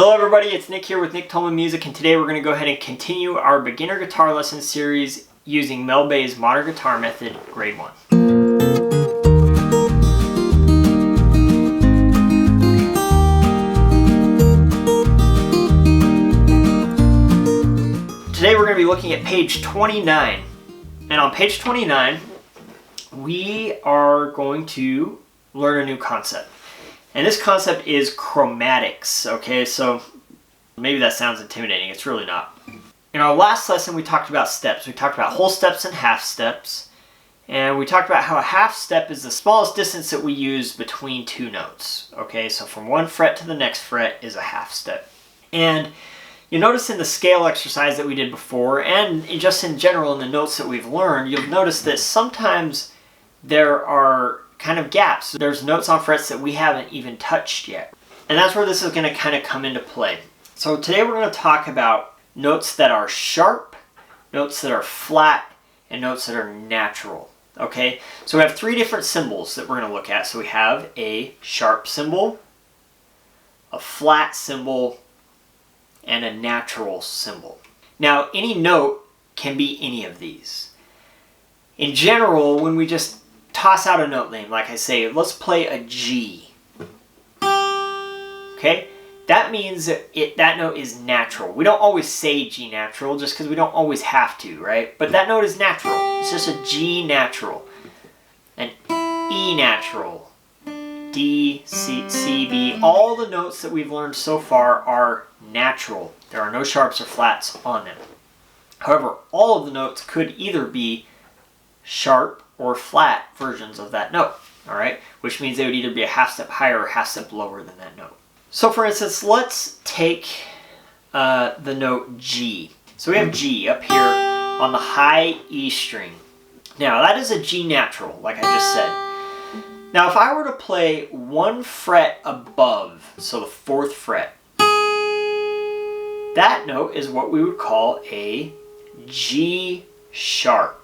Hello everybody, it's Nick here with Nick Tolman Music, and today we're going to go ahead and continue our beginner guitar lesson series using Mel Bay's Modern Guitar Method, Grade 1. Today we're going to be looking at page 29, and on page 29 we are going to learn a new concept. And this concept is chromatics, okay? So maybe that sounds intimidating. It's really not. In our last lesson, we talked about steps. We talked about whole steps and half steps. And we talked about how a half step is the smallest distance that we use between two notes, okay? So from one fret to the next fret is a half step. And you notice in the scale exercise that we did before, and just in general in the notes that we've learned, you'll notice that sometimes there are kind of gaps. There's notes on frets that we haven't even touched yet. And that's where this is going to kind of come into play. So today we're going to talk about notes that are sharp, notes that are flat, and notes that are natural. Okay? So we have three different symbols that we're going to look at. So we have a sharp symbol, a flat symbol, and a natural symbol. Now, any note can be any of these. In general, when we just toss out a note name, like I say, let's play a G. Okay? That means that note is natural. We don't always say G natural just because we don't always have to, right? But that note is natural. It's just a G natural. An E natural. D, C, B. All the notes that we've learned so far are natural. There are no sharps or flats on them. However, all of the notes could either be sharp or flat versions of that note, all right? Which means they would either be a half step higher or half step lower than that note. So for instance, let's take the note G. So we have G up here on the high E string. Now that is a G natural, like I just said. Now if I were to play one fret above, so the 4th fret, that note is what we would call a G sharp.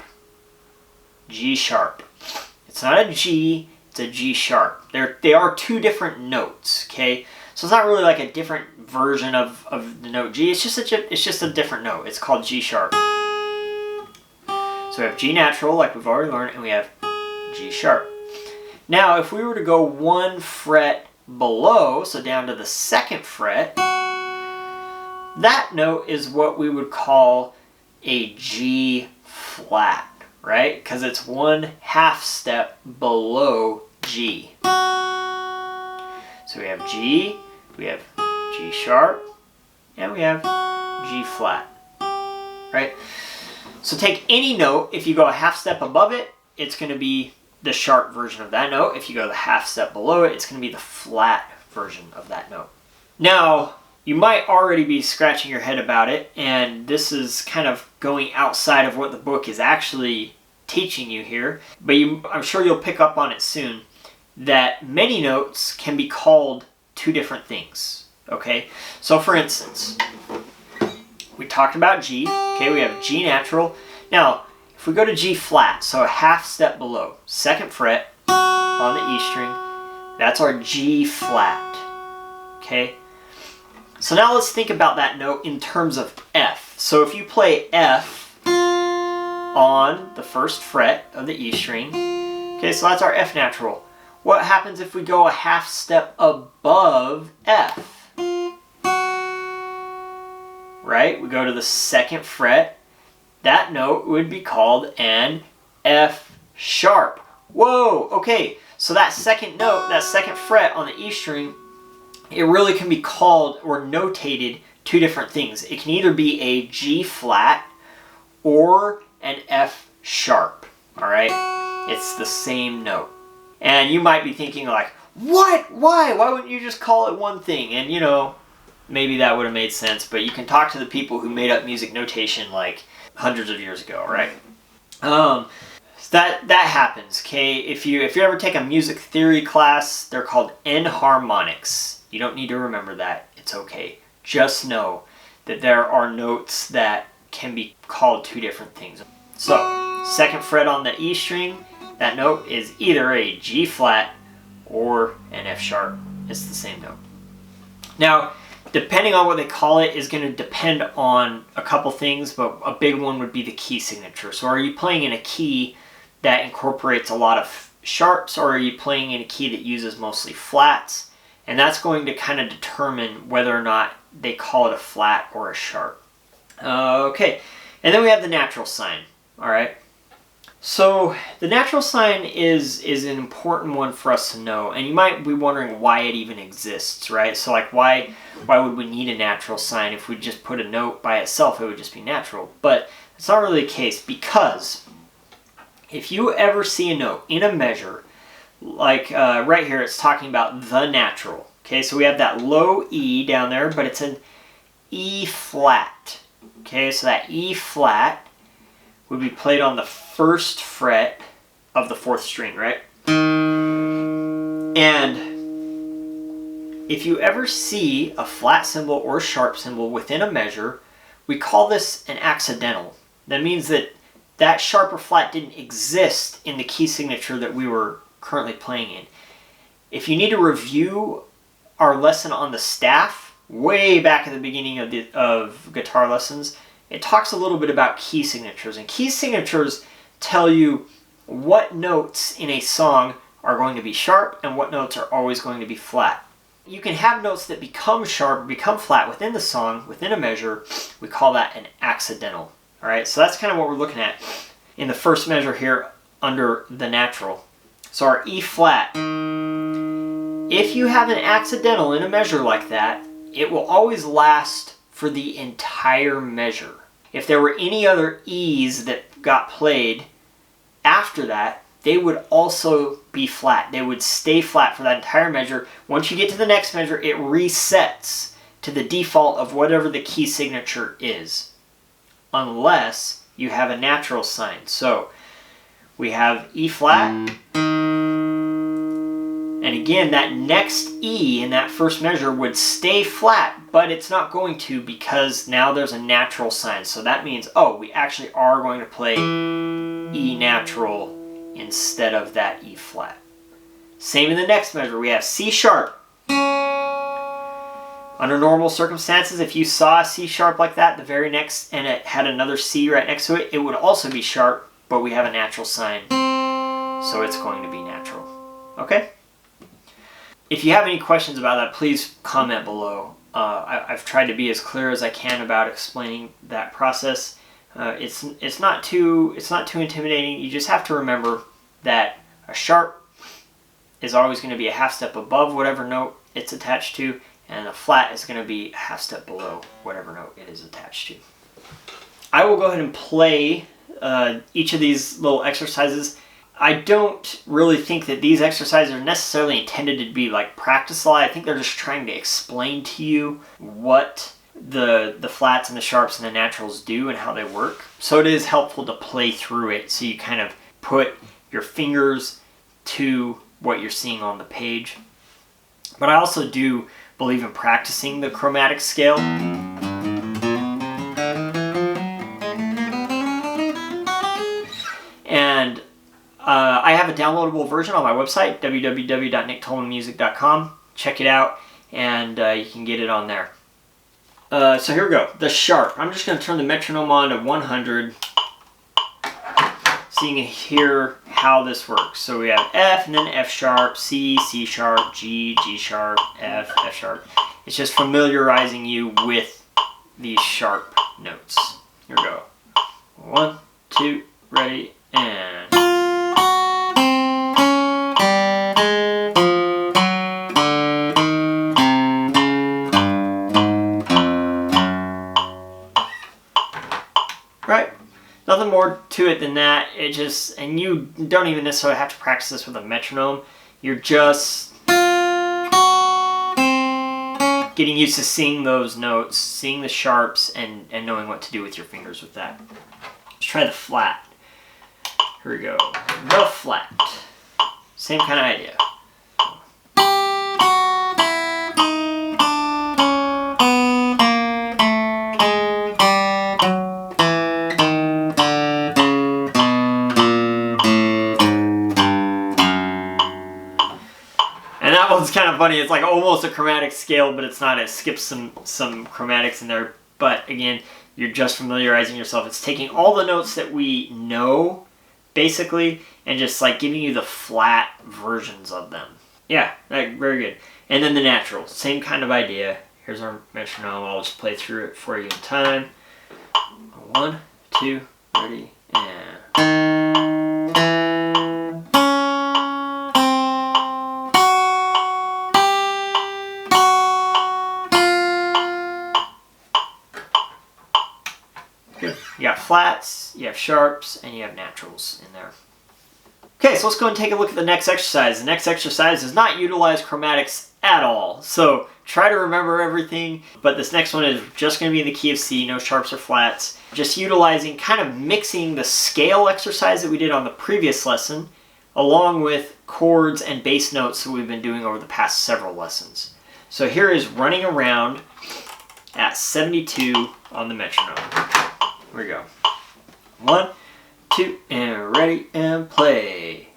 G sharp. It's not a G, it's a G sharp. They are two different notes, okay? So it's not really like a different version of the note G, it's just a different note. It's called G sharp. So we have G natural, like we've already learned, and we have G sharp. Now, if we were to go one fret below, so down to the 2nd fret, that note is what we would call a G flat. Right? Because it's one half step below G. So we have G, we have G sharp, and we have G flat. Right? So take any note, if you go a half step above it, it's going to be the sharp version of that note. If you go the half step below it, it's going to be the flat version of that note. Now, you might already be scratching your head about it, and this is kind of going outside of what the book is actually teaching you here, but I'm sure you'll pick up on it soon, that many notes can be called two different things, okay? So for instance, we talked about G, okay, we have G natural. Now, if we go to G flat, so a half step below, 2nd fret on the E string, that's our G flat, okay? So now let's think about that note in terms of F. So if you play F on the 1st fret of the E string, okay, so that's our F natural. What happens if we go a half step above F? Right? We go to the 2nd fret. That note would be called an F sharp. Whoa, okay, so that 2nd note, that 2nd fret on the E string, it really can be called or notated two different things. It can either be a G flat or an F sharp, all right? It's the same note. And you might be thinking like, what? Why? Why wouldn't you just call it one thing? And you know, maybe that would have made sense, but you can talk to the people who made up music notation like hundreds of years ago, right? So that happens, okay? If you ever take a music theory class, they're called enharmonics. You don't need to remember that. It's okay. Just know that there are notes that can be called two different things. So, 2nd fret on the E string, that note is either a G flat or an F sharp. It's the same note. Now, depending on what they call it, is going to depend on a couple things, but a big one would be the key signature. So are you playing in a key that incorporates a lot of sharps, or are you playing in a key that uses mostly flats? And that's going to kind of determine whether or not they call it a flat or a sharp. Okay, and then we have the natural sign. All right. So the natural sign is an important one for us to know, and you might be wondering why it even exists, right? So like why would we need a natural sign? If we just put a note by itself, it would just be natural. But it's not really the case, because if you ever see a note in a measure, like right here, it's talking about the natural. Okay, so we have that low E down there, but it's an E flat. Okay, so that E flat would be played on the first fret of the fourth string, right? And if you ever see a flat symbol or sharp symbol within a measure, we call this an accidental. That means that that sharp or flat didn't exist in the key signature that we were currently playing in. If you need to review our lesson on the staff, way back at the beginning of guitar lessons, it talks a little bit about key signatures. And key signatures tell you what notes in a song are going to be sharp and what notes are always going to be flat. You can have notes that become sharp or become flat within the song, within a measure. We call that an accidental. All right, so that's kind of what we're looking at in the first measure here under the natural. So our E flat, if you have an accidental in a measure like that, it will always last for the entire measure. If there were any other E's that got played after that, they would also be flat. They would stay flat for that entire measure. Once you get to the next measure, it resets to the default of whatever the key signature is, unless you have a natural sign. So we have E flat, and again, that next E in that first measure would stay flat, but it's not going to, because now there's a natural sign. So that means, oh, we actually are going to play E natural instead of that E flat. Same in the next measure, we have C sharp. Under normal circumstances, if you saw a C sharp like that, the very next, and it had another C right next to it, it would also be sharp, but we have a natural sign, so it's going to be natural. Okay? If you have any questions about that, please comment below. I've tried to be as clear as I can about explaining that process. It's not too intimidating. You just have to remember that a sharp is always going to be a half step above whatever note it's attached to, and a flat is going to be a half step below whatever note it is attached to. I will go ahead and play each of these little exercises. I don't really think that these exercises are necessarily intended to be like practice a lot. I think they're just trying to explain to you what the flats and the sharps and the naturals do and how they work. So it is helpful to play through it so you kind of put your fingers to what you're seeing on the page. But I also do believe in practicing the chromatic scale. And I have a downloadable version on my website, www.nicktolmanmusic.com. Check it out, and you can get it on there. So here we go. The sharp. I'm just going to turn the metronome on to 100 so you can hear how this works. So we have F, and then F sharp, C, C sharp, G, G sharp, F, F sharp. It's just familiarizing you with these sharp notes. Here we go. 1, 2, ready, and... Right? Nothing more to it than that. It just, and you don't even necessarily have to practice this with a metronome. You're just getting used to seeing those notes, seeing the sharps, and knowing what to do with your fingers with that. Let's try the flat. Here we go. The flat. Same kind of idea. It's kind of of funny. It's like almost a chromatic scale, but it's not. It skips some chromatics in there. But again, you're just familiarizing yourself. It's taking all the notes that we know, basically, and just like giving you the flat versions of them. Yeah, very good. And then the naturals, same kind of idea. Here's our metronome. I'll just play through it for you in time. 1, 2, ready, and... Good. You got flats, you have sharps, and you have naturals in there. Okay, so let's go and take a look at the next exercise. The next exercise does not utilize chromatics at all. So try to remember everything, but this next one is just going to be in the key of C, no sharps or flats. Just utilizing, kind of mixing the scale exercise that we did on the previous lesson, along with chords and bass notes that we've been doing over the past several lessons. So here is running around at 72 on the metronome. Here we go. 1, 2, and ready, and play.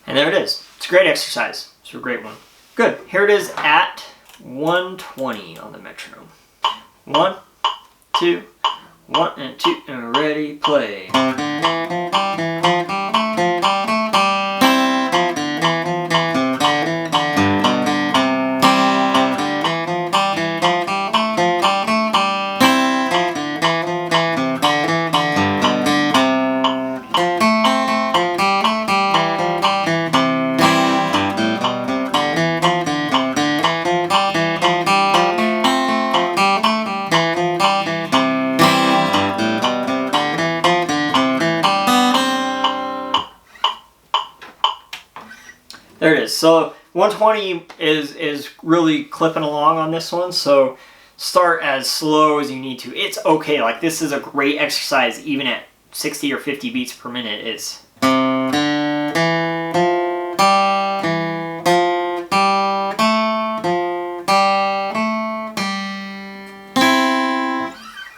And there it is. It's a great exercise. It's a great one. Good. Here it is at 120 on the metronome. 1, 2, 1 and 2, and ready, play. There it is. So 120 is really clipping along on this one. So start as slow as you need to. It's okay. Like, this is a great exercise even at 60 or 50 beats per minute. It's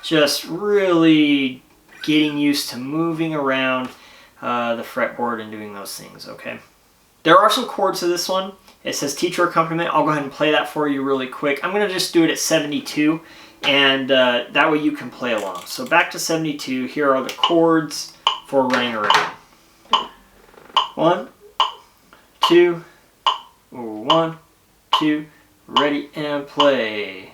just really getting used to moving around the fretboard and doing those things, okay? There are some chords to this one. It says teacher accompaniment. I'll go ahead and play that for you really quick. I'm going to just do it at 72, and that way you can play along. So back to 72. Here are the chords for running around. 1, 2, 1, 2, ready, and play.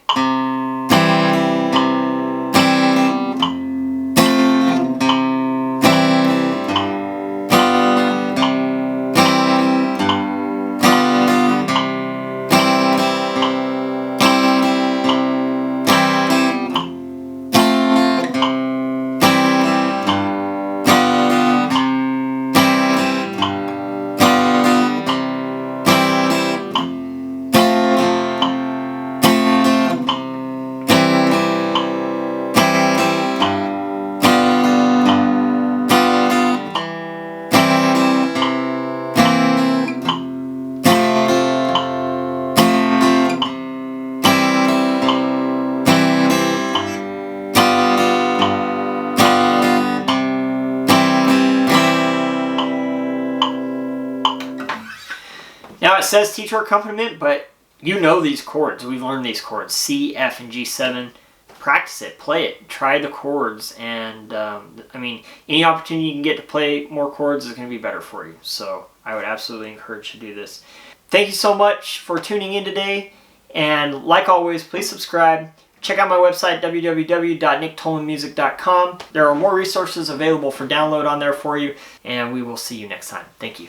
Now it says teacher accompaniment, but you know these chords. We've learned these chords, C, F, and G7. Practice it, play it, try the chords, and I mean, any opportunity you can get to play more chords is going to be better for you. So I would absolutely encourage you to do this. Thank you so much for tuning in today, and like always, please subscribe, Check out my website, www.nicktolmanmusic.com. There are more resources available for download on there for you, and we will see you next time. Thank you.